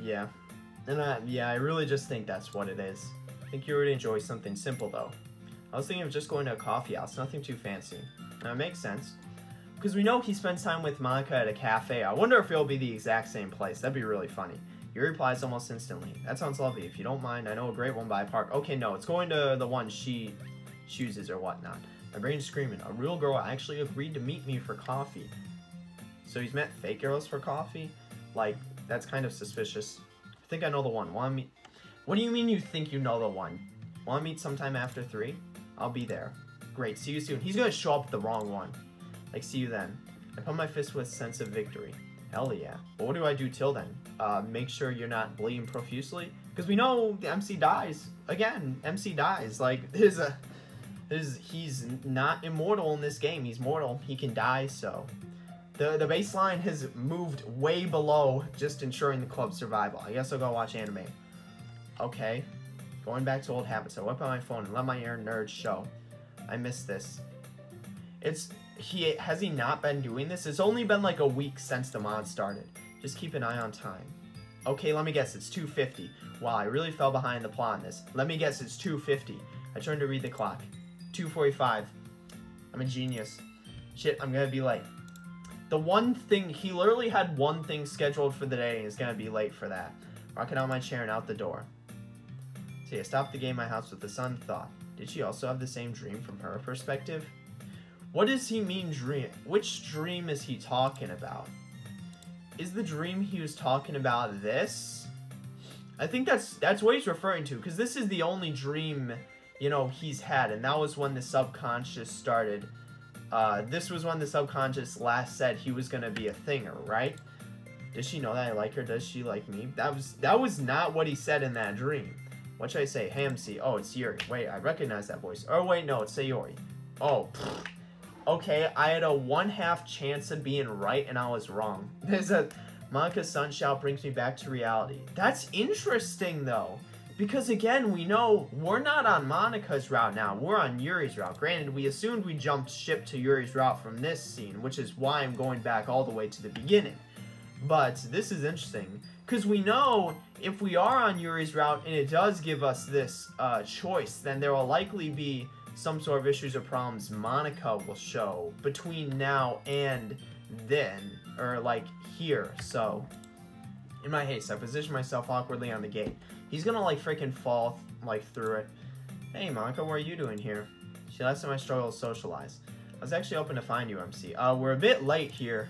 Yeah. And yeah, I really just think that's what it is. I think you would enjoy something simple, though. I was thinking of just going to a coffee house, nothing too fancy. Now, it makes sense. Because we know he spends time with Monica at a cafe. I wonder if it'll be the exact same place. That'd be really funny. He replies almost instantly. That sounds lovely. If you don't mind, I know a great one by park. Okay, no, it's going to the one she chooses or whatnot. My brain's screaming. A real girl actually agreed to meet me for coffee. So he's met fake girls for coffee? Like, that's kind of suspicious. I think I know the one. Want to meet? What do you mean you think you know the one? Want to meet sometime after 3? I'll be there. Great, see you soon. He's gonna show up at the wrong one. Like, see you then. I pump my fist with a sense of victory. Hell yeah. But what do I do till then? Make sure you're not bleeding profusely? Because we know the MC dies. Again, MC dies. Like, he's not immortal in this game. He's mortal. He can die, so... The baseline has moved way below just ensuring the club's survival. I guess I'll go watch anime. Okay. Going back to old habits. I whip out my phone and let my inner nerd show. I miss this. Has he not been doing this? It's only been like a week since the mod started. Just keep an eye on time. Okay, let me guess. It's 2:50. Wow, I really fell behind the plot on this. Let me guess. It's 2:50. I turned to read the clock. 2:45. I'm a genius. Shit, I'm gonna be late. The one thing, he literally had one thing scheduled for the day and he's gonna be late for that. Rocking out my chair and out the door. See, I stopped the game in my house with the sun thought. Did she also have the same dream from her perspective? What does he mean dream? Which dream is he talking about? Is the dream he was talking about this? I think that's what he's referring to, because this is the only dream, you know, he's had, and that was when the subconscious started. This was when the subconscious last said he was gonna be a thinger, right? Does she know that I like her? Does she like me? That was not what he said in that dream. What should I say? Hey, MC. Oh, it's Yuri. Wait, I recognize that voice. Oh, wait, no, it's Sayori. Oh, pfft. Okay, I had a 1/2 chance of being right, and I was wrong. There's a Monica's sun shout brings me back to reality. That's interesting, though. Because, again, we know we're not on Monica's route now. We're on Yuri's route. Granted, we assumed we jumped ship to Yuri's route from this scene, which is why I'm going back all the way to the beginning. But this is interesting. Because we know if we are on Yuri's route and it does give us this choice, then there will likely be some sort of issues or problems Monica will show between now and then, or like here. So, in my haste, I position myself awkwardly on the gate. He's gonna like freaking fall like through it. Hey Monica, what are you doing here? She laughs at my struggle to socialize. I was actually hoping to find you, MC. We're a bit late here.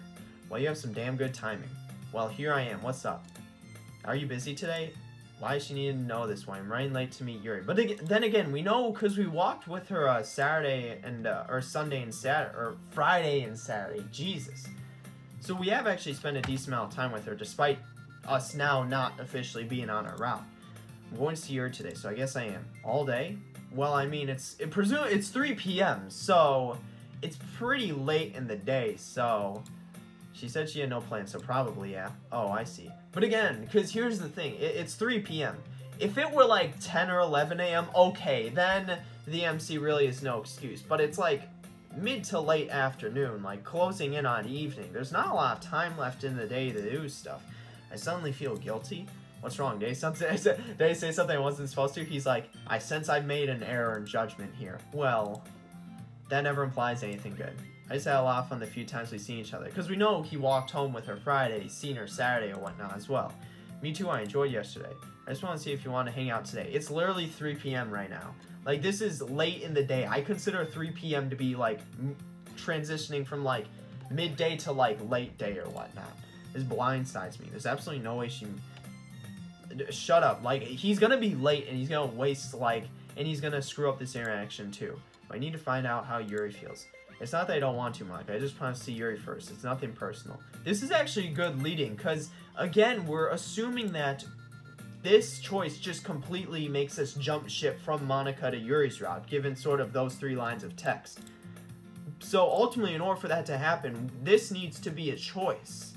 Well, you have some damn good timing. Well, here I am. What's up? Are you busy today? Why she needed to know this one? I'm running late to meet Yuri. But then again, we know because we walked with her Saturday and or Sunday and Saturday or Friday and Saturday. Jesus. So we have actually spent a decent amount of time with her, despite us now not officially being on our route. I'm going to see Yuri today, so I guess I am. All day? Well, I mean, it's 3 p.m., so it's pretty late in the day, so... She said she had no plans, so probably, yeah. Oh, I see. But again, because here's the thing. It's 3 p.m. If it were like 10 or 11 a.m., okay, then the MC really is no excuse. But it's like mid to late afternoon, like closing in on evening. There's not a lot of time left in the day to do stuff. I suddenly feel guilty. What's wrong? Did I say something I wasn't supposed to? He's like, I sense I've made an error in judgment here. Well, that never implies anything good. I just had a laugh on the few times we've seen each other, because we know he walked home with her Friday, seen her Saturday or whatnot as well. Me too, I enjoyed yesterday. I just want to see if you want to hang out today. It's literally 3 p.m. right now. Like, this is late in the day. I consider 3 p.m. to be, like, transitioning from, like, midday to, like, late day or whatnot. This blindsides me. There's absolutely no way she... Shut up. Like, he's gonna be late, and he's gonna waste, like... And he's gonna screw up this interaction, too. But I need to find out how Yuri feels. It's not that I don't want to, Monica. I just want to see Yuri first. It's nothing personal. This is actually good leading, because, again, we're assuming that this choice just completely makes us jump ship from Monica to Yuri's route, given sort of those 3 lines of text. So, ultimately, in order for that to happen, this needs to be a choice.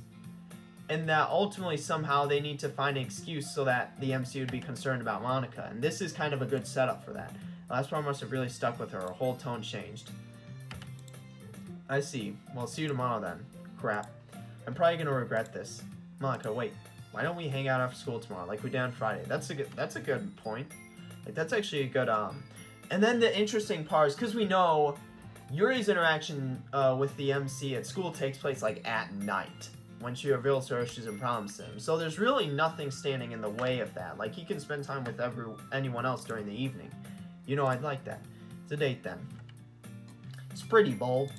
And that, ultimately, somehow, they need to find an excuse so that the MC would be concerned about Monica. And this is kind of a good setup for that. The last part must have really stuck with her. Her whole tone changed. I see. Well, see you tomorrow then. Crap. I'm probably gonna regret this. Monica, wait. Why don't we hang out after school tomorrow like we did on Friday? That's a good point. Like, that's actually a good, And then the interesting part is, because we know Yuri's interaction with the MC at school takes place, like, at night, when she reveals her issues and problems to him. So there's really nothing standing in the way of that. Like, he can spend time with anyone else during the evening. You know, I'd like that. It's a date, then. It's pretty bold.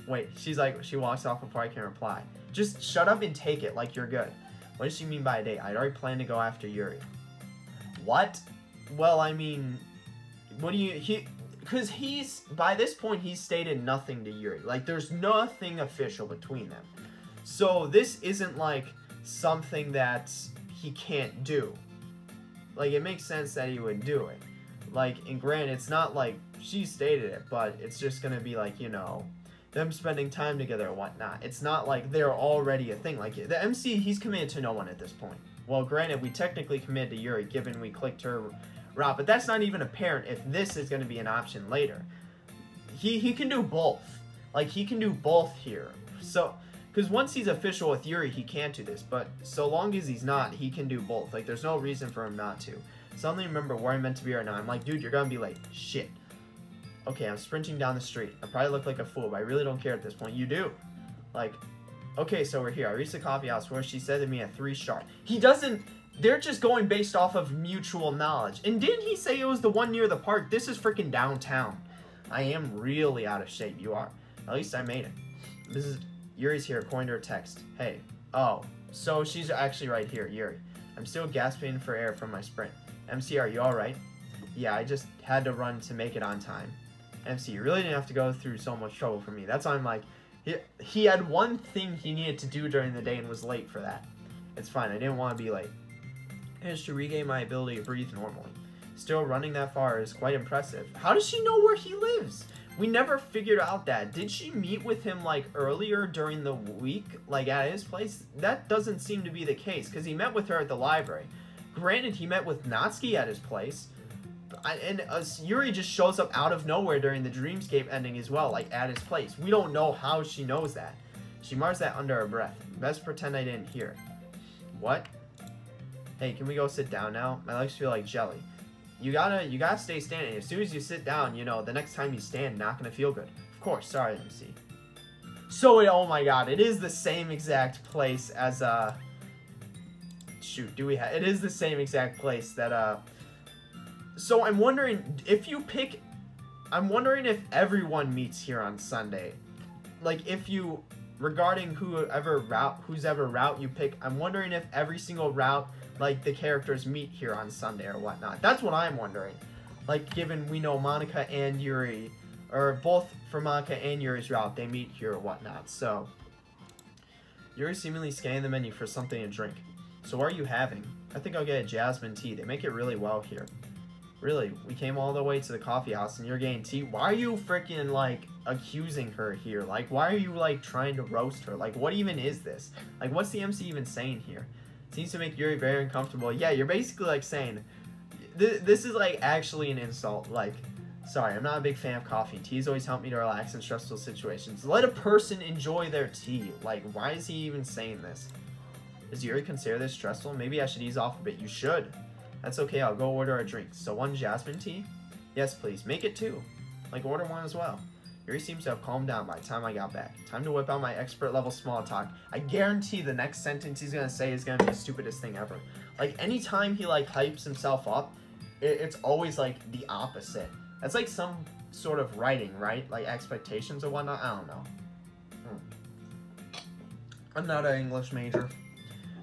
Wait, she walks off before I can reply. Just shut up and take it like you're good. What does she mean by a date? I'd already planned to go after Yuri. What? Well, I mean, what do you... Because by this point, he's stated nothing to Yuri. Like, there's nothing official between them. So, this isn't, like, something that he can't do. Like, it makes sense that he would do it. Like, and granted, it's not like she stated it, but it's just gonna be, like, you know, them spending time together or whatnot. It's not like they're already a thing. Like, the MC, he's committed to no one at this point. Well, granted, we technically committed to Yuri, given we clicked her route, but that's not even apparent if this is going to be an option later. He can do both. Like, he can do both here. So, because once he's official with Yuri, he can't do this, but so long as he's not, he can do both. Like, there's no reason for him not to. Suddenly remember where I'm meant to be right now. I'm like, dude, you're gonna be late. Shit. Okay, I'm sprinting down the street. I probably look like a fool, but I really don't care at this point. You do. Like, okay, so we're here. I reached the coffee house where she said to me at 3 sharp. He doesn't... They're just going based off of mutual knowledge. And didn't he say it was the one near the park? This is freaking downtown. I am really out of shape. You are. At least I made it. This is... Yuri's here, according to her text. Hey. Oh. So she's actually right here, Yuri. I'm still gasping for air from my sprint. MC, are you alright? Yeah, I just had to run to make it on time. MC, you really didn't have to go through so much trouble for me. That's why I'm like... He had one thing he needed to do during the day and was late for that. It's fine. I didn't want to be late. I managed to regain my ability to breathe normally. Still, running that far is quite impressive. How does she know where he lives? We never figured out that. Did she meet with him, like, earlier during the week? Like, at his place? That doesn't seem to be the case, because he met with her at the library. Granted, he met with Natsuki at his place. And Yuri just shows up out of nowhere during the Dreamscape ending as well, like, at his place. We don't know how she knows that. She mutters that under her breath. Best pretend I didn't hear. What? Hey, can we go sit down now? My legs feel like jelly. You gotta stay standing. As soon as you sit down, you know, the next time you stand, not gonna feel good. Of course, sorry, MC. So, oh my god, it is the same exact place as, shoot, it is the same exact place that, so I'm wondering if everyone meets here on Sunday. Like, regarding whose ever route you pick, I'm wondering if every single route, like, the characters meet here on Sunday or whatnot. That's what I'm wondering. Like, given we know Monica and Yuri, or both for Monica and Yuri's route, they meet here or whatnot. So, Yuri seemingly scanning the menu for something to drink. So what are you having? I think I'll get a jasmine tea. They make it really well here. Really, we came all the way to the coffee house and you're getting tea? Why are you freaking, like, accusing her here? Like, why are you, like, trying to roast her? Like, what even is this? Like, what's the MC even saying here? Seems to make Yuri very uncomfortable. Yeah, you're basically, like, saying, this is, like, actually an insult. Like, sorry, I'm not a big fan of coffee. Teas always help me to relax in stressful situations. Let a person enjoy their tea. Like, why is he even saying this? Does Yuri consider this stressful? Maybe I should ease off a bit. You should. That's okay, I'll go order a drink. So 1 jasmine tea? Yes, please. Make it 2. Like, order 1 as well. Yuri seems to have calmed down by the time I got back. Time to whip out my expert level small talk. I guarantee the next sentence he's gonna say is gonna be the stupidest thing ever. Like, anytime he, like, hypes himself up, it's always, like, the opposite. That's like some sort of writing, right? Like, expectations or whatnot? I don't know. I'm not an English major.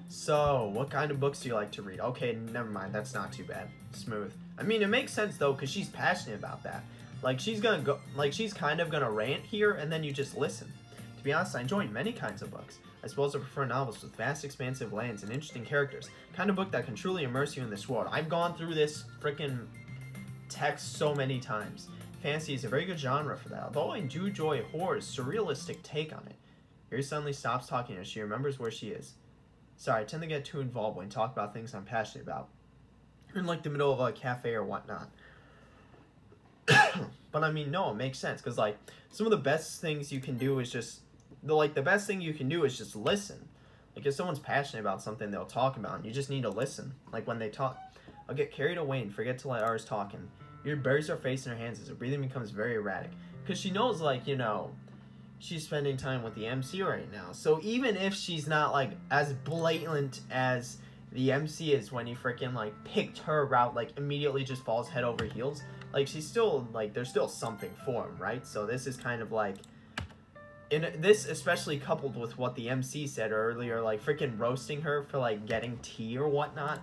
So, what kind of books do you like to read? Okay, never mind. That's not too bad. Smooth. I mean, it makes sense, though, because she's passionate about that. Like, she's gonna go... Like, she's kind of gonna rant here, and then you just listen. To be honest, I enjoy many kinds of books. I suppose I prefer novels with vast, expansive lands and interesting characters. Kind of book that can truly immerse you in this world. I've gone through this freaking text so many times. Fantasy is a very good genre for that, although I do enjoy horror's surrealistic take on it. Yuri suddenly stops talking as she remembers where she is. Sorry, I tend to get too involved when talk about things I'm passionate about. In, like, the middle of a cafe or whatnot. But, I mean, no, it makes sense. Because, like, some of the best things you can do is just... the best thing you can do is just listen. Like, if someone's passionate about something, they'll talk about it, and you just need to listen. Like, when they talk. I'll get carried away and forget to let ours talk, and Yuri buries her face in her hands as her breathing becomes very erratic. Because she knows, like, you know, she's spending time with the MC right now. So even if she's not, like, as blatant as the MC is when he freaking, like, picked her route, like, immediately just falls head over heels, like, she's still, like, there's still something for him, right? So this is kind of, like, this especially coupled with what the MC said earlier, like, freaking roasting her for, like, getting tea or whatnot.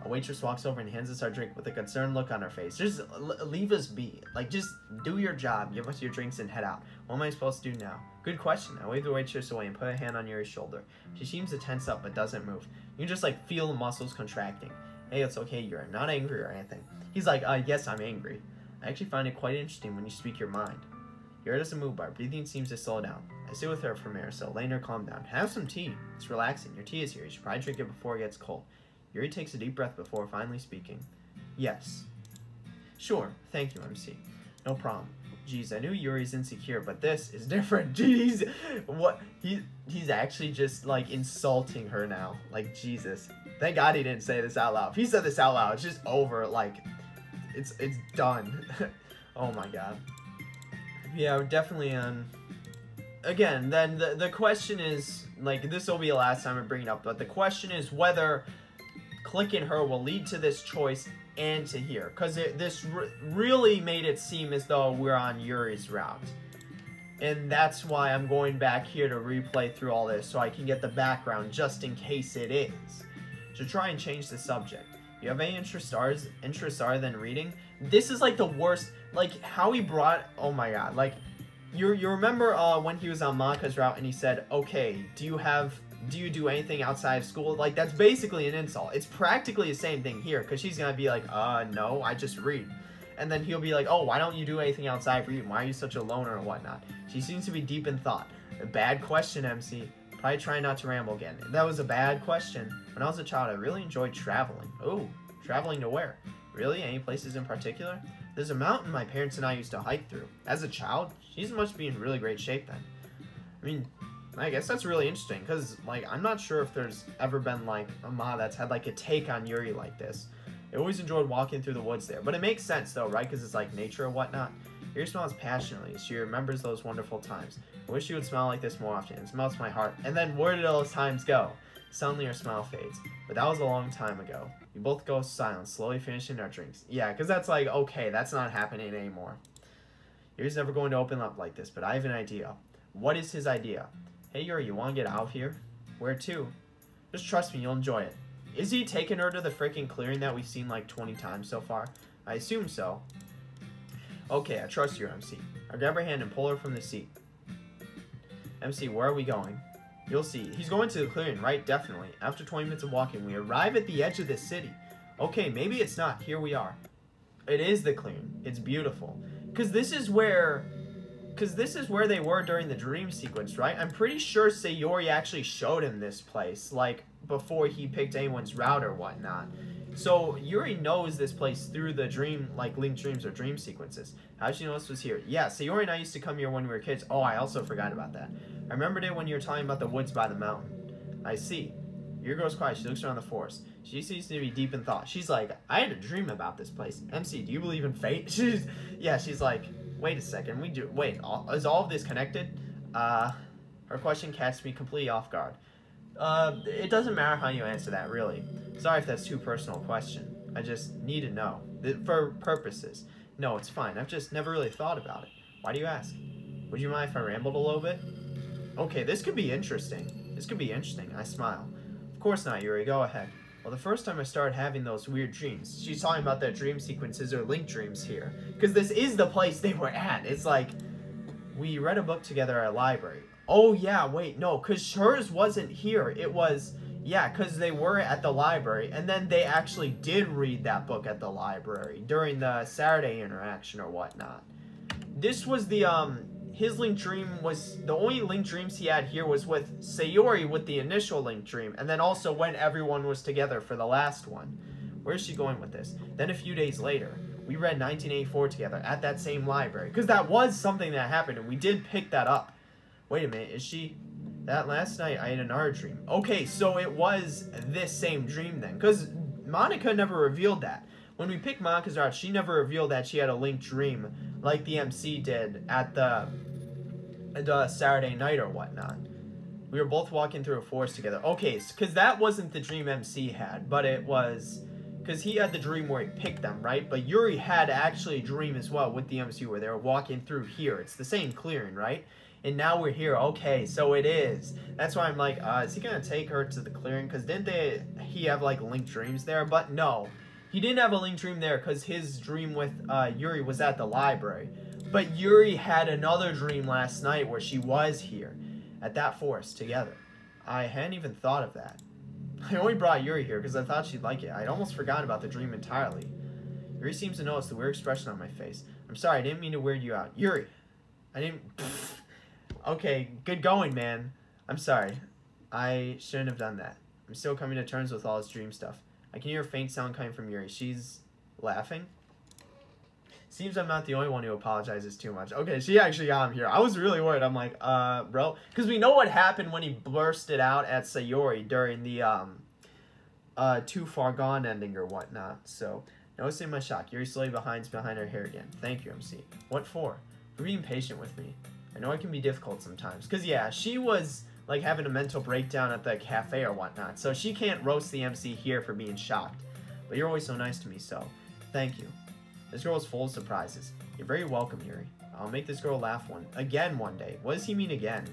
A waitress walks over and hands us our drink with a concerned look on her face. Just leave us be. Like, just do your job. Give us your drinks and head out. What am I supposed to do now? Good question. I waved the waitress away and put a hand on Yuri's shoulder. She seems to tense up but doesn't move. You can just, like, feel the muscles contracting. Hey, it's okay, Yuri. I'm not angry or anything. He's like, yes, I'm angry. I actually find it quite interesting when you speak your mind. Yuri doesn't move, but her breathing seems to slow down. I sit with her for a minute or so, letting her calm down. Have some tea. It's relaxing. Your tea is here. You should probably drink it before it gets cold. Yuri takes a deep breath before finally speaking. Yes. Sure. Thank you, MC. No problem. Jeez, I knew Yuri's insecure, but this is different. Jeez. What? He's actually just, like, insulting her now. Like, Jesus. Thank God he didn't say this out loud. If he said this out loud, it's just over. Like, it's done. Oh, my God. Yeah, definitely, again, then the question is, like, this will be the last time I bring it up, but the question is whether clicking her will lead to this choice and to here, because this really made it seem as though we're on Yuri's route, and that's why I'm going back here to replay through all this so I can get the background just in case it is. To try and change the subject. You have any interests other than reading? This is like the worst, like how he brought, oh my God, like you remember when he was on Maka's route and he said, okay, do you do anything outside of school? Like, that's basically an insult. It's practically the same thing here, because she's gonna be like, no, I just read. And then he'll be like, oh, why don't you do anything outside of reading? Why are you such a loner and whatnot? She seems to be deep in thought. A bad question, MC. Probably try not to ramble again. That was a bad question. When I was a child, I really enjoyed traveling. Oh, traveling to where? Really? Any places in particular? There's a mountain my parents and I used to hike through. As a child, she must be in really great shape then. I mean, I guess that's really interesting, because, like, I'm not sure if there's ever been, like, a Ma that's had, like, a take on Yuri like this. I always enjoyed walking through the woods there. But it makes sense, though, right? Because it's, like, nature or whatnot. Yuri smiles passionately. She remembers those wonderful times. I wish she would smile like this more often. It melts my heart. And then where did those times go? Suddenly her smile fades. But that was a long time ago. We both go silent, slowly finishing our drinks. Yeah, because that's like, okay, that's not happening anymore. Yuri's never going to open up like this, but I have an idea. What is his idea? Hey, Yuri, you want to get out here? Where to? Just trust me, you'll enjoy it. Is he taking her to the freaking clearing that we've seen like 20 times so far? I assume so. Okay, I trust you, MC. I grab her hand and pull her from the seat. MC, where are we going? You'll see. He's going to the clearing, right? Definitely. After 20 minutes of walking, we arrive at the edge of the city. Okay, maybe it's not. Here we are. It is the clearing. It's beautiful. Because this is where they were during the dream sequence, right? I'm pretty sure Sayori actually showed him this place, like, before he picked anyone's route or whatnot. So, Yuri knows this place through the dream, like, linked dreams or dream sequences. How'd you know this was here? Yeah, Sayori and I used to come here when we were kids. Oh, I also forgot about that. I remembered it when you were talking about the woods by the mountain. I see. Yuri goes quiet. She looks around the forest. She seems to be deep in thought. She's like, I had a dream about this place. MC, do you believe in fate? She's like, wait a second. Is all of this connected? Her question catches me completely off guard. It doesn't matter how you answer that, really. Sorry if that's too personal a question. I just need to know. For purposes. No, it's fine. I've just never really thought about it. Why do you ask? Would you mind if I rambled a little bit? Okay, this could be interesting. I smile. Of course not, Yuri. Go ahead. Well, the first time I started having those weird dreams, she's talking about their dream sequences or link dreams here. Because this is the place they were at. It's like, we read a book together at a library. Oh, yeah, wait, no, because hers wasn't here. It was, yeah, because they were at the library, and then they actually did read that book at the library during the Saturday interaction or whatnot. This was the, his link dream was, the only link dreams he had here was with Sayori with the initial link dream, and then also when everyone was together for the last one. Where's she going with this? Then a few days later, we read 1984 together at that same library, because that was something that happened, and we did pick that up. Wait a minute, is she... That last night I had another dream. Okay, so it was this same dream then. Because Monica never revealed that. When we picked Monica's route, she never revealed that she had a linked dream like the MC did at the Saturday night or whatnot. We were both walking through a forest together. Okay, because that wasn't the dream MC had, but it was... Because he had the dream where he picked them, right? But Yuri had actually a dream as well with the MC where they were walking through here. It's the same clearing, right? And now we're here. Okay, so it is. That's why I'm like, is he going to take her to the clearing? Because didn't he have, like, linked dreams there? But no. He didn't have a linked dream there because his dream with Yuri was at the library. But Yuri had another dream last night where she was here at that forest together. I hadn't even thought of that. I only brought Yuri here because I thought she'd like it. I'd almost forgotten about the dream entirely. Yuri seems to notice the weird expression on my face. I'm sorry, I didn't mean to weird you out. Yuri! I didn't... Okay, good going, man. I'm sorry. I shouldn't have done that. I'm still coming to terms with all this dream stuff. I can hear a faint sound coming from Yuri. She's laughing. Seems I'm not the only one who apologizes too much. Okay, she actually got him here. I was really worried. I'm like, bro. Because we know what happened when he bursted out at Sayori during the, Too Far Gone ending or whatnot. So, noticing my shock, Yuri slowly behind her hair again. Thank you, MC. What for? For being patient with me. I know it can be difficult sometimes. Because, yeah, she was, like, having a mental breakdown at the cafe or whatnot. So, she can't roast the MC here for being shocked. But you're always so nice to me, so thank you. This girl is full of surprises. You're very welcome, Yuri. I'll make this girl laugh one day. What does he mean again?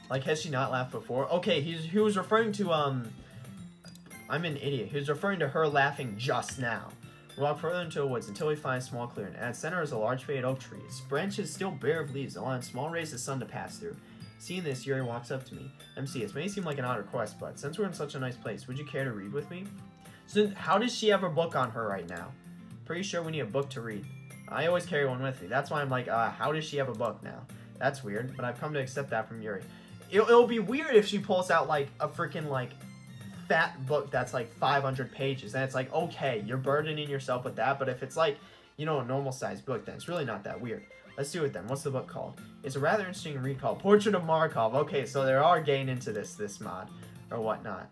Like, has she not laughed before? Okay, he was referring to, I'm an idiot. He was referring to her laughing just now. We walk further into the woods until we find a small clearing. At its center is a large faded oak tree. Its branches still bare of leaves, allowing small rays of sun to pass through. Seeing this, Yuri walks up to me. MC, it may seem like an odd request, but since we're in such a nice place, would you care to read with me? So, how does she have her book on her right now? Pretty sure we need a book to read. I always carry one with me. That's why I'm like, how does she have a book now? That's weird, but I've come to accept that from Yuri. It'll be weird if she pulls out, like, a freaking, like, fat book that's, like, 500 pages. And it's like, okay, you're burdening yourself with that. But if it's, like, you know, a normal-sized book, then it's really not that weird. Let's do it then. What's the book called? It's a rather interesting read called Portrait of Markov. Okay, so they are getting into this mod or whatnot.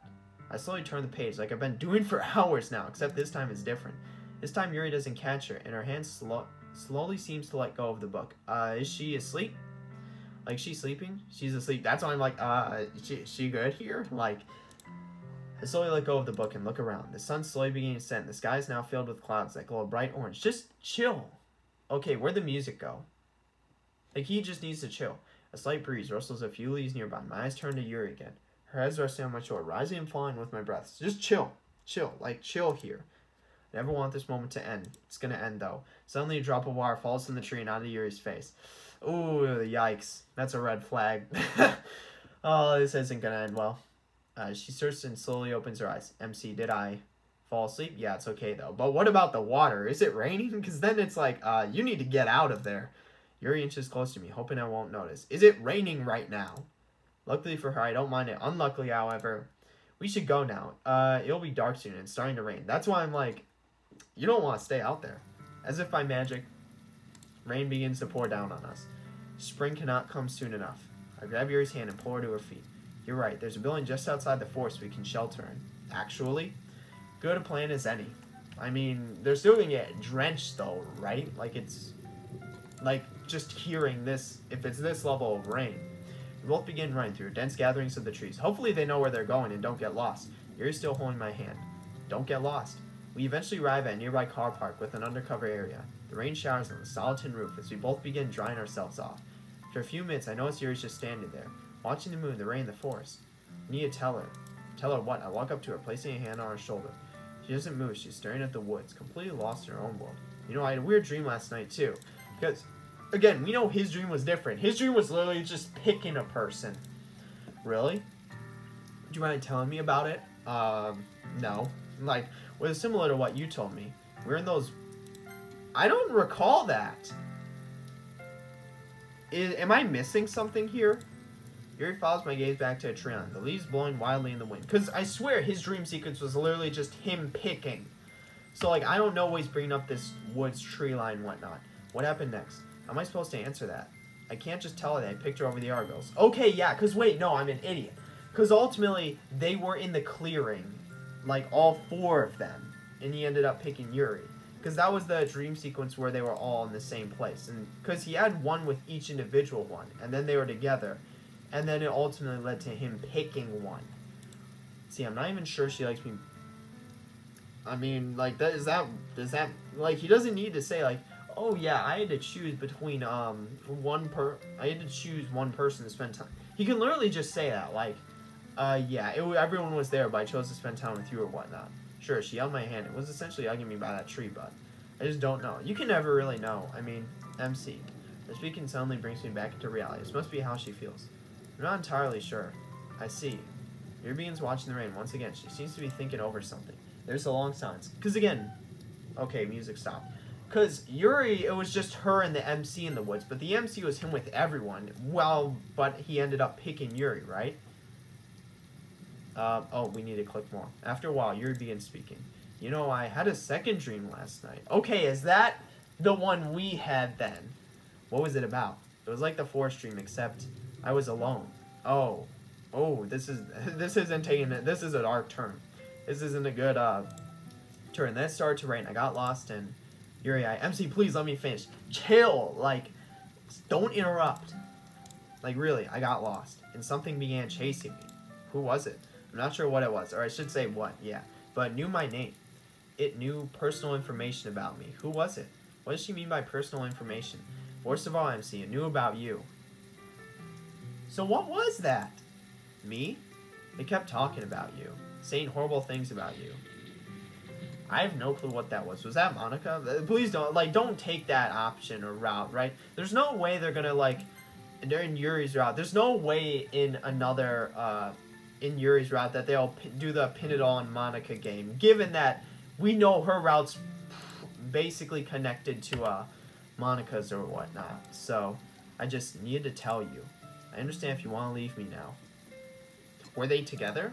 I slowly turn the page like I've been doing for hours now, except this time it's different. This time Yuri doesn't catch her, and her hand slowly seems to let go of the book. Is she asleep? Like, she's sleeping? She's asleep. That's why I'm like, she good here? Like, I slowly let go of the book and look around. The sun's slowly beginning to set. The sky is now filled with clouds that glow bright orange. Just chill. Okay, where'd the music go? Like, he just needs to chill. A slight breeze rustles a few leaves nearby. My eyes turn to Yuri again. Her head's resting on my shoulder, rising and falling with my breath. Just chill. Chill. Like, chill here. I never want this moment to end. It's gonna end, though. Suddenly, a drop of water falls from the tree and onto Yuri's face. Ooh, yikes. That's a red flag. Oh, this isn't gonna end well. She starts and slowly opens her eyes. MC, did I fall asleep? Yeah, it's okay, though. But what about the water? Is it raining? Because then it's like, you need to get out of there. Yuri inches close to me, hoping I won't notice. Is it raining right now? Luckily for her, I don't mind it. Unluckily, however, we should go now. It'll be dark soon and it's starting to rain. That's why I'm like, you don't want to stay out there. As if by magic, rain begins to pour down on us. Spring cannot come soon enough. I grab Yuri's hand and pull her to her feet. You're right, there's a building just outside the forest we can shelter in. Actually, good a plan as any. I mean, they're still gonna get drenched though, right? Like, it's like just hearing this, if it's this level of rain. We both begin running through dense gatherings of the trees. Hopefully they know where they're going and don't get lost. Yuri's still holding my hand. Don't get lost. We eventually arrive at a nearby car park with an undercover area. The rain showers on the solid tin roof as we both begin drying ourselves off. After a few minutes, I notice Yuri's just standing there, watching the moon, the rain, the forest. I need to tell her. Tell her what? I walk up to her, placing a hand on her shoulder. She doesn't move. She's staring at the woods, completely lost in her own world. You know, I had a weird dream last night, too. Because, again, we know his dream was different. His dream was literally just picking a person. Really? Do you mind telling me about it? No. Like, was similar to what you told me. We're in those... I don't recall that. Am I missing something here? Yuri follows my gaze back to a tree line, the leaves blowing wildly in the wind. Because I swear his dream sequence was literally just him picking. So, like, I don't know why he's bringing up this woods tree line and whatnot. What happened next? How am I supposed to answer that? I can't just tell her that I picked her over the other girls. Okay, yeah, because wait, no, I'm an idiot. Because ultimately, they were in the clearing, like all 4 of them, and he ended up picking Yuri. Because that was the dream sequence where they were all in the same place. And because he had one with each individual one, and then they were together, and then it ultimately led to him picking one. See, I'm not even sure she likes me. I mean, like, does that, like, he doesn't need to say, like, oh yeah, I had to choose between, I had to choose one person to spend time. He can literally just say that, like, yeah, everyone was there, but I chose to spend time with you or whatnot. Sure, she held my hand. It was essentially hugging me by that tree, but I just don't know. You can never really know. I mean, MC. Her speaking suddenly brings me back into reality. This must be how she feels. I'm not entirely sure. I see. Yuri begins watching the rain once again. She seems to be thinking over something. There's a long silence. Because again, okay, music stopped. Because Yuri, it was just her and the MC in the woods, but the MC was him with everyone. Well, but he ended up picking Yuri, right? Oh, we need to click more. After a while, Yuri begins speaking. You know, I had a second dream last night. Okay, is that the one we had then? What was it about? It was like the forest dream, except I was alone. Oh, this isn't taking it. This is a dark turn. This isn't a good turn. Then it started to rain. I got lost and Yuri, MC, please let me finish. Chill, like, don't interrupt. Like, really, I got lost and something began chasing me. Who was it? I'm not sure what it was, or I should say what, yeah. But it knew my name. It knew personal information about me. Who was it? What does she mean by personal information? Worst of all, MC, it knew about you. So what was that? Me? They kept talking about you. Saying horrible things about you. I have no clue what that was. Was that Monica? Please don't take that option or route, right? There's no way they're gonna, like, they're in Yuri's route. There's no way in another, in Yuri's route that they'll do the pin it all on Monica game, given that we know her route's basically connected to Monica's or whatnot. So I just needed to tell you. I understand if you want to leave me now. Were they together?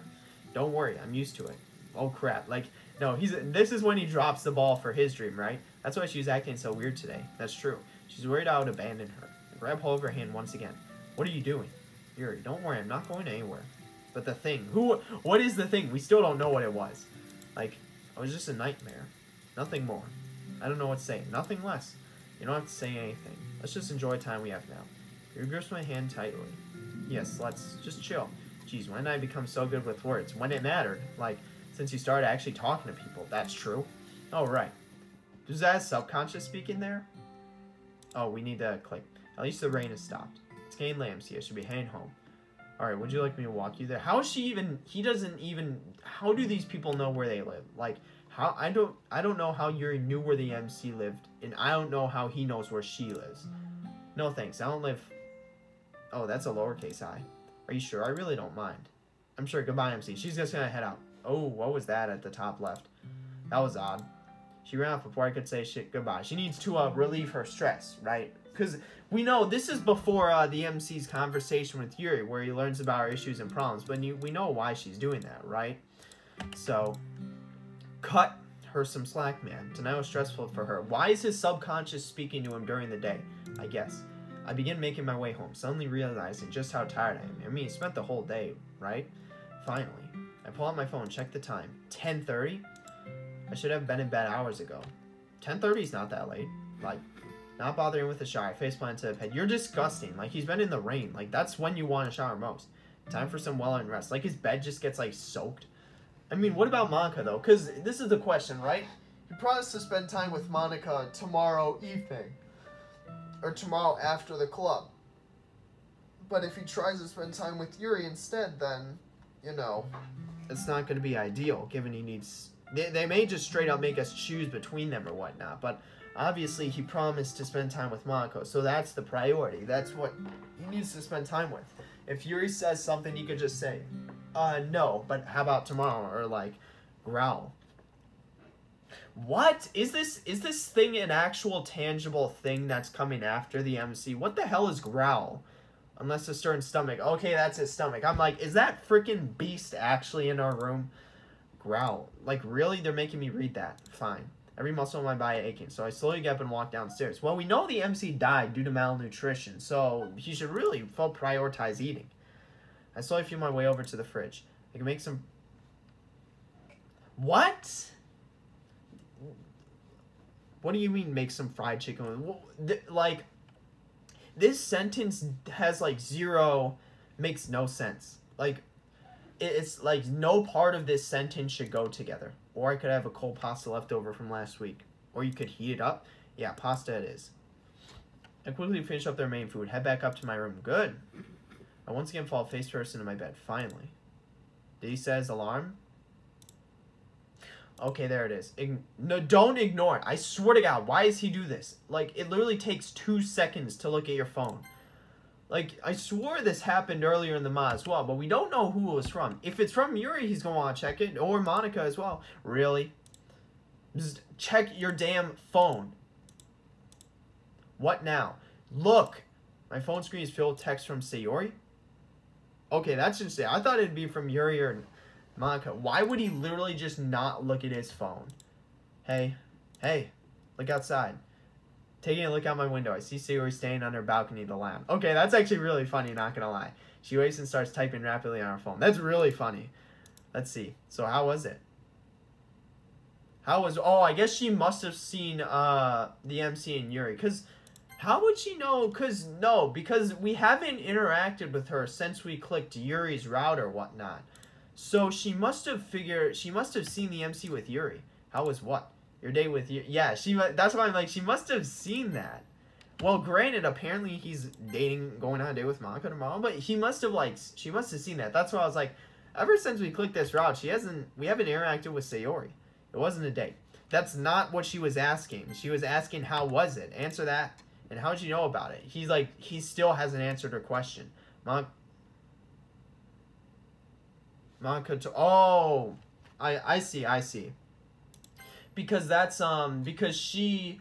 Don't worry, I'm used to it. Oh crap, like, no, this is when he drops the ball for his dream, right? That's why she was acting so weird today. That's true. She's worried I would abandon her. I grab hold of her hand once again. What are you doing? Yuri, don't worry, I'm not going anywhere. But the thing, what is the thing? We still don't know what it was. Like, it was just a nightmare. Nothing more. I don't know what to say. Nothing less. You don't have to say anything. Let's just enjoy the time we have now. Yuri grips my hand tightly. Yes, let's just chill. Jeez, when did I become so good with words? When it mattered. Like, since you started actually talking to people. That's true. Oh, right. Does that have subconscious speaking there? Oh, we need to click. At least the rain has stopped. It's getting late, MC. I should be heading home. Alright, would you like me to walk you there? How is she even... He doesn't even... How do these people know where they live? Like, how... I don't know how Yuri knew where the MC lived. And I don't know how he knows where she lives. No thanks. I don't live... Oh, that's a lowercase I. Are you sure? I really don't mind. I'm sure. Goodbye, MC. She's just gonna head out. Oh, what was that at the top left? That was odd. She ran off before I could say shit goodbye. She needs to relieve her stress, right? Because we know this is before the MC's conversation with Yuri, where he learns about her issues and problems. But we know why she's doing that, right? So, cut her some slack, man. Tonight was stressful for her. Why is his subconscious speaking to him during the day? I guess. I begin making my way home, suddenly realizing just how tired I am. I mean, spent the whole day, right? Finally, I pull out my phone, check the time. 10:30? I should have been in bed hours ago. 10:30 is not that late. Like, not bothering with the shower. Faceplant to the bed. You're disgusting. Like, he's been in the rain. Like, that's when you want to shower most. Time for some well-earned rest. Like, his bed just gets, like, soaked. I mean, what about Monica, though? Because this is the question, right? He promised to spend time with Monica tomorrow evening. Or tomorrow after the club. But if he tries to spend time with Yuri instead, then, you know, it's not going to be ideal, given he needs... They may just straight up make us choose between them or whatnot, but obviously he promised to spend time with Monaco, so that's the priority. That's what he needs to spend time with. If Yuri says something, he could just say, no, but how about tomorrow? Or, like, growl. What? Is this thing an actual tangible thing that's coming after the MC? What the hell is growl? Unless a certain stomach. Okay, that's his stomach. I'm like, is that freaking beast actually in our room? Growl. Like, really? They're making me read that. Fine. Every muscle in my body aching. So I slowly get up and walk downstairs. Well, we know the MC died due to malnutrition, so he should really prioritize eating. I slowly feel my way over to the fridge. I can make some... What? What do you mean make some fried chicken? Like, this sentence has, like, zero... Makes no sense. Like, it's like no part of this sentence should go together. Or I could have a cold pasta left over from last week. Or you could heat it up. Yeah, pasta it is. I quickly finish up their main food. Head back up to my room. Good. I once again fall face first into my bed. Finally. Did he set his alarm? Okay, there it is. No, don't ignore it. I swear to God, why does he do this? Like, it literally takes 2 seconds to look at your phone. Like, I swore this happened earlier in the mod as well, but we don't know who it was from. If it's from Yuri, he's going to want to check it, or Monica as well. Really? Just check your damn phone. What now? Look! My phone screen is filled with text from Sayori. Okay, that's interesting. I thought it'd be from Yuri or Monica. Why would he literally just not look at his phone? Hey, look outside. Taking a look out my window, I see Sayori standing on her balcony of the lamp. Okay, that's actually really funny, not gonna lie. She waits and starts typing rapidly on her phone. That's really funny. Let's see. So how was it? Oh, I guess she must have seen the MC and Yuri. Because how would she know? Because we haven't interacted with her since we clicked Yuri's route or whatnot. So she must have seen the MC with Yuri. How was what? Your day with you? Yeah, that's why I'm like, she must have seen that. Well, granted, apparently he's going on a date with Monica tomorrow, but she must have seen that. That's why I was like, ever since we clicked this route, we haven't interacted with Sayori. It wasn't a date. That's not what she was asking. She was asking, how was it? Answer that. And how did you know about it? He's like, he still hasn't answered her question. Monica, oh, I see. Because because she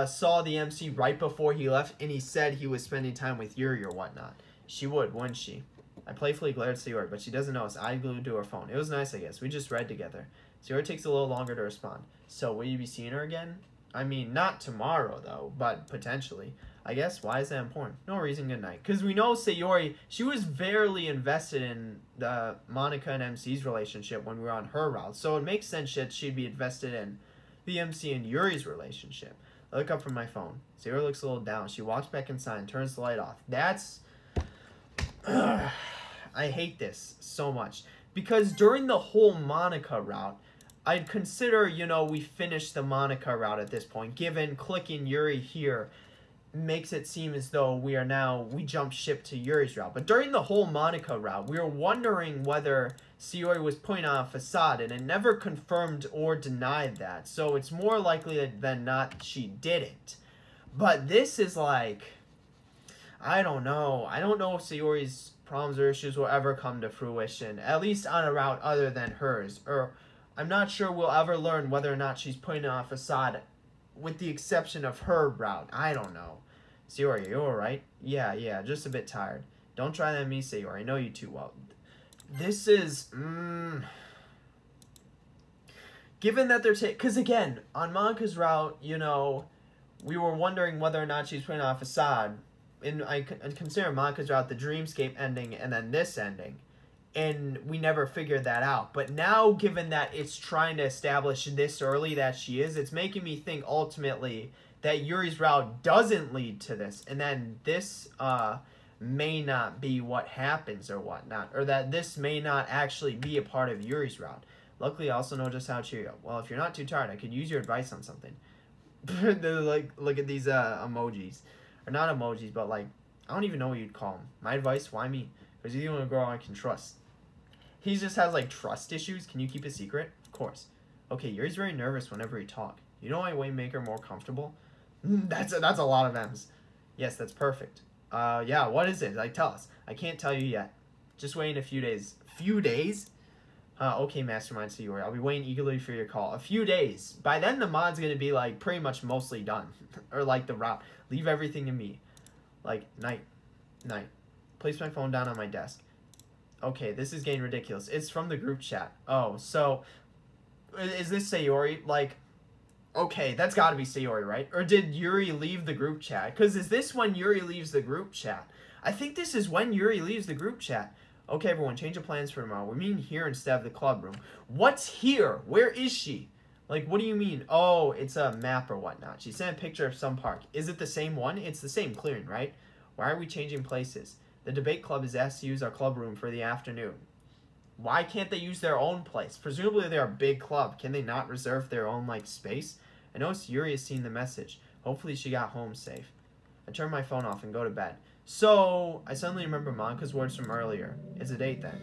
saw the MC right before he left, and he said he was spending time with Yuri or whatnot. She would, wouldn't she? I playfully glared at Sayori, but she doesn't notice. I glued to her phone. It was nice, I guess. We just read together. Sayori takes a little longer to respond. So, will you be seeing her again? I mean, not tomorrow, though, but potentially. I guess, why is that important? No reason, good night. Because we know Sayori, she was very invested in the Monica and MC's relationship when we were on her route. So it makes sense that she'd be invested in the MC and Yuri's relationship. I look up from my phone. Sayori looks a little down. She walks back inside and turns the light off. That's... I hate this so much. Because during the whole Monica route, I'd consider, we finished the Monica route at this point. Given clicking Yuri here makes it seem as though we jump ship to Yuri's route. But during the whole Monica route, we were wondering whether Sayori was putting on a facade, and it never confirmed or denied that. So it's more likely than not she didn't. But this is like, I don't know. I don't know if Sayori's problems or issues will ever come to fruition, at least on a route other than hers. Or I'm not sure we'll ever learn whether or not she's putting on a facade, with the exception of her route. I don't know. Sayori, you alright? Yeah, just a bit tired. Don't try that on me, Sayori. I know you too well. This is... Given that they're because again, on Monica's route, we were wondering whether or not she's putting on a facade. And I consider Monica's route the dreamscape ending and then this ending. And we never figured that out. But now, given that it's trying to establish this early that she is, it's making me think ultimately that Yuri's route doesn't lead to this. And then this may not be what happens or whatnot. Or that this may not actually be a part of Yuri's route. Luckily, I also know just how to cheer you up. Well, if you're not too tired, I could use your advice on something. Like, look at these emojis. Or not emojis, but like, I don't even know what you'd call them. My advice, why me? Because he's the only girl I can trust. He just has, like, trust issues. Can you keep a secret? Of course. Okay, Yuri's very nervous whenever you talk. You know my way make her more comfortable? That's a lot of M's. Yes, that's perfect. Yeah, what is it? Like, tell us. I can't tell you yet. Just wait in a few days. Few days? Okay, Mastermind Sayori. I'll be waiting eagerly for your call. A few days. By then, the mod's gonna be, like, pretty much mostly done. Or, like, the route. Leave everything to me. Like, night. Place my phone down on my desk. Okay, this is getting ridiculous. It's from the group chat. Oh, so... Is this Sayori? Like... Okay, that's gotta be Sayori, right? Or did Yuri leave the group chat? Because is this when Yuri leaves the group chat? I think this is when Yuri leaves the group chat. Okay, everyone, change of plans for tomorrow. We're meeting here instead of the club room. What's here? Where is she? Like, what do you mean? Oh, it's a map or whatnot. She sent a picture of some park. Is it the same one? It's the same clearing, right? Why are we changing places? The debate club is asked to use our club room for the afternoon. Why can't they use their own place? Presumably they're a big club. Can they not reserve their own, like, space? I noticed Yuri has seen the message. Hopefully she got home safe. I turn my phone off and go to bed. So, I suddenly remember Monika's words from earlier. It's a date then.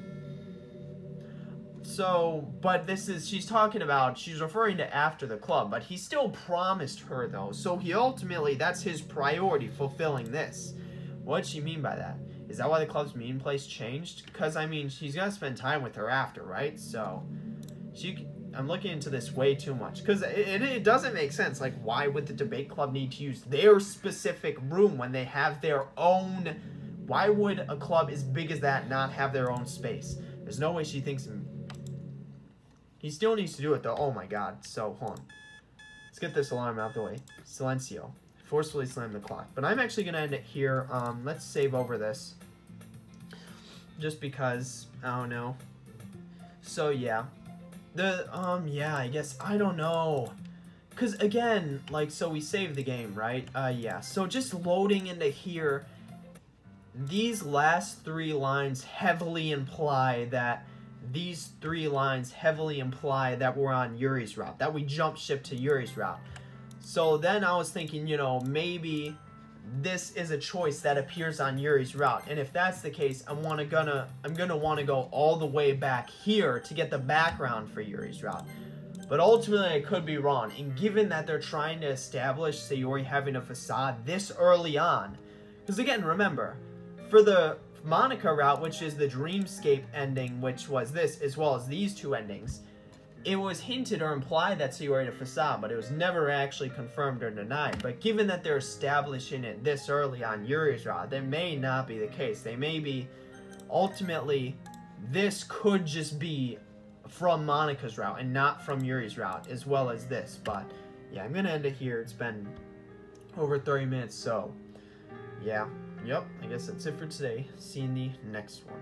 So, but this is, she's talking about, she's referring to after the club, but he still promised her though. So he ultimately, that's his priority, fulfilling this. What'd she mean by that? Is that why the club's meeting place changed? Because, I mean, she's gonna spend time with her after, right? So, I'm looking into this way too much. Because it doesn't make sense. Like, why would the debate club need to use their specific room when they have their own? Why would a club as big as that not have their own space? There's no way she thinks. He still needs to do it, though. Oh, my God. So, hold on. Let's get this alarm out of the way. Silencio. Forcefully slam the clock. But I'm actually going to end it here. Let's save over this. Just because, I don't know. So, yeah. Yeah, I guess, I don't know. Because, again, like, so we saved the game, right? Yeah. So, just loading into here, these last three lines heavily imply that we're on Yuri's route, that we jump ship to Yuri's route. So then I was thinking, you know, maybe this is a choice that appears on Yuri's route. And if that's the case, I'm gonna want to go all the way back here to get the background for Yuri's route. But ultimately, I could be wrong. And given that they're trying to establish Sayori having a facade this early on, because again, remember, for the Monika route, which is the Dreamscape ending, which was this, as well as these two endings, it was hinted or implied that Sayori had a facade, but it was never actually confirmed or denied. But given that they're establishing it this early on Yuri's route, that may not be the case. They may be, ultimately, this could just be from Monika's route and not from Yuri's route, as well as this. But, yeah, I'm going to end it here. It's been over 30 minutes, so, yeah. Yep, I guess that's it for today. See you in the next one.